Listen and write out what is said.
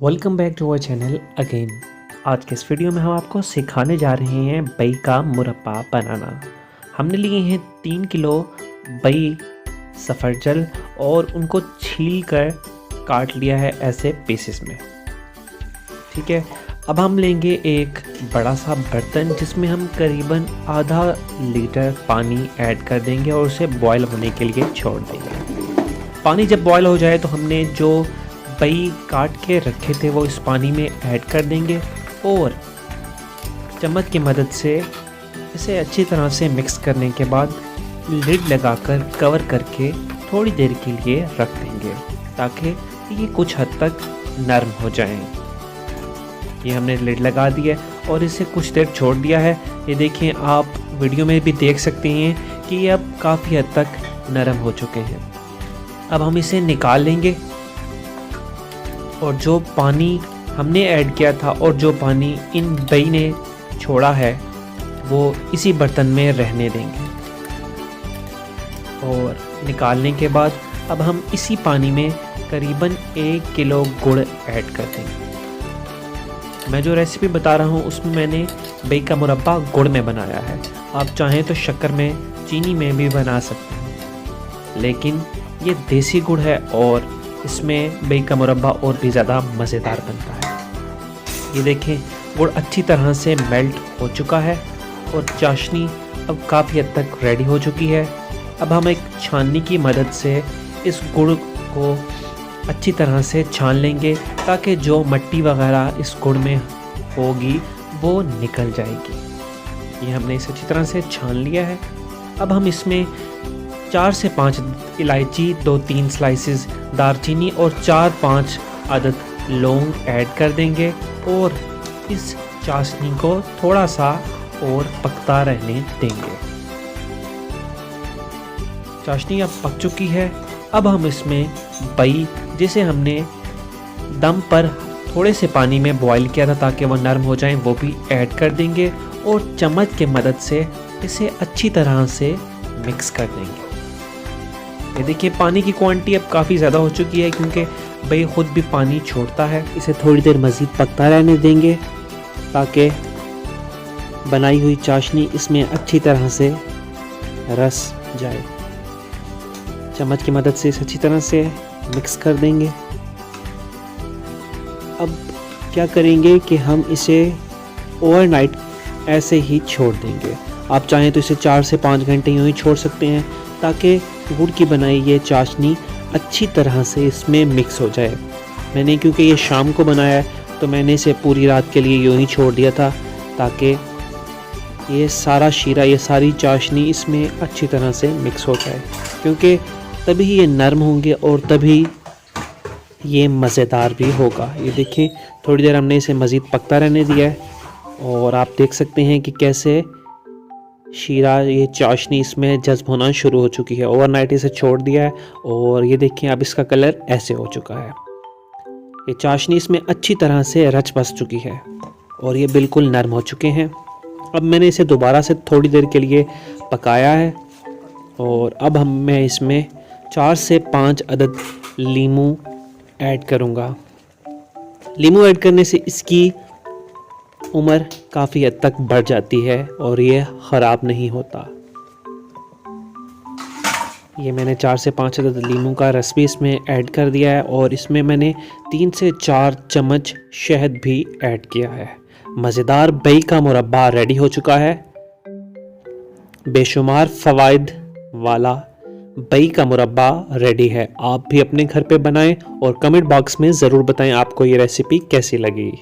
Welcome back to our channel again. आज के इस वीडियो में हम आपको सिखाने जा रहे हैं बई का मुरब्बा बनाना। हमने लिए हैं 3 किलो बई सफरजल और उनको छील कर काट लिया है ऐसे पीसेस में। ठीक है, अब हम लेंगे एक बड़ा सा बर्तन जिसमें हम करीबन आधा लीटर पानी ऐड कर देंगे और उसे बॉयल होने के लिए छोड़ देंगे। पानी जब बॉयल हो जाए तो हमने जो बई काट के रखे थे वो इस पानी में ऐड कर देंगे और चम्मच की मदद से इसे अच्छी तरह से मिक्स करने के बाद लिड लगाकर कवर करके थोड़ी देर के लिए रख देंगे ताकि ये कुछ हद तक नरम हो जाएं। ये हमने लिड लगा दिया और इसे कुछ देर छोड़ दिया है। ये देखें, आप वीडियो में भी देख सकते हैं कि ये अब काफ़ी हद तक नरम हो चुके हैं। अब हम इसे निकाल लेंगे और जो पानी हमने ऐड किया था और जो पानी इन बई ने छोड़ा है वो इसी बर्तन में रहने देंगे। और निकालने के बाद अब हम इसी पानी में करीबन 1 किलो गुड़ ऐड कर देंगे। मैं जो रेसिपी बता रहा हूँ उसमें मैंने बई का मुरब्बा गुड़ में बनाया है। आप चाहें तो शक्कर में, चीनी में भी बना सकते हैं, लेकिन ये देसी गुड़ है और इसमें बई का मुरब्बा और भी ज़्यादा मज़ेदार बनता है। ये देखें, गुड़ अच्छी तरह से मेल्ट हो चुका है और चाशनी अब काफ़ी हद तक रेडी हो चुकी है। अब हम एक छाननी की मदद से इस गुड़ को अच्छी तरह से छान लेंगे ताकि जो मिट्टी वगैरह इस गुड़ में होगी वो निकल जाएगी। ये हमने इसे अच्छी तरह से छान लिया है। अब हम इसमें 4 से 5 इलायची, 2-3 स्लाइसेस दालचीनी और 4-5 अदद लौंग ऐड कर देंगे और इस चाशनी को थोड़ा सा और पकता रहने देंगे। चाशनी अब पक चुकी है। अब हम इसमें बई, जिसे हमने दम पर थोड़े से पानी में बॉईल किया था ताकि वह नरम हो जाए, वो भी ऐड कर देंगे और चम्मच की मदद से इसे अच्छी तरह से मिक्स कर देंगे। ये देखिए, पानी की क्वांटिटी अब काफ़ी ज़्यादा हो चुकी है क्योंकि बई खुद भी पानी छोड़ता है। इसे थोड़ी देर मज़ीद पकता रहने देंगे ताकि बनाई हुई चाशनी इसमें अच्छी तरह से रस जाए। चम्मच की मदद से इसे अच्छी तरह से मिक्स कर देंगे। अब क्या करेंगे कि हम इसे ओवरनाइट ऐसे ही छोड़ देंगे। आप चाहें तो इसे 4 से 5 घंटे यूँ ही छोड़ सकते हैं ताकि गुड़ की बनाई ये चाशनी अच्छी तरह से इसमें मिक्स हो जाए। मैंने क्योंकि ये शाम को बनाया है तो मैंने इसे पूरी रात के लिए यूँ ही छोड़ दिया था ताकि ये सारा शीरा, ये सारी चाशनी इसमें अच्छी तरह से मिक्स हो जाए, क्योंकि तभी ये नरम होंगे और तभी ये मज़ेदार भी होगा। ये देखें, थोड़ी देर हमने इसे मज़ीद पकता रहने दिया है और आप देख सकते हैं कि कैसे शीरा, ये चाशनी इसमें जज्ब होना शुरू हो चुकी है। ओवरनाइट इसे छोड़ दिया है और ये देखिए अब इसका कलर ऐसे हो चुका है। ये चाशनी इसमें अच्छी तरह से रच बस चुकी है और ये बिल्कुल नरम हो चुके हैं। अब मैंने इसे दोबारा से थोड़ी देर के लिए पकाया है और अब मैं इसमें 4 से 5 अदद लीमू ऐड करूँगा। लीमू ऐड करने से इसकी उम्र काफ़ी हद तक बढ़ जाती है और ये ख़राब नहीं होता। ये मैंने 4 से 5 अदद लीमू का रस भी इसमें ऐड कर दिया है और इसमें मैंने 3 से 4 चम्मच शहद भी ऐड किया है। मज़ेदार बई का मुरब्बा रेडी हो चुका है। बेशुमार फ़वाइद वाला बई का मुरब्बा रेडी है। आप भी अपने घर पे बनाएं और कमेंट बॉक्स में ज़रूर बताएं आपको ये रेसिपी कैसी लगी।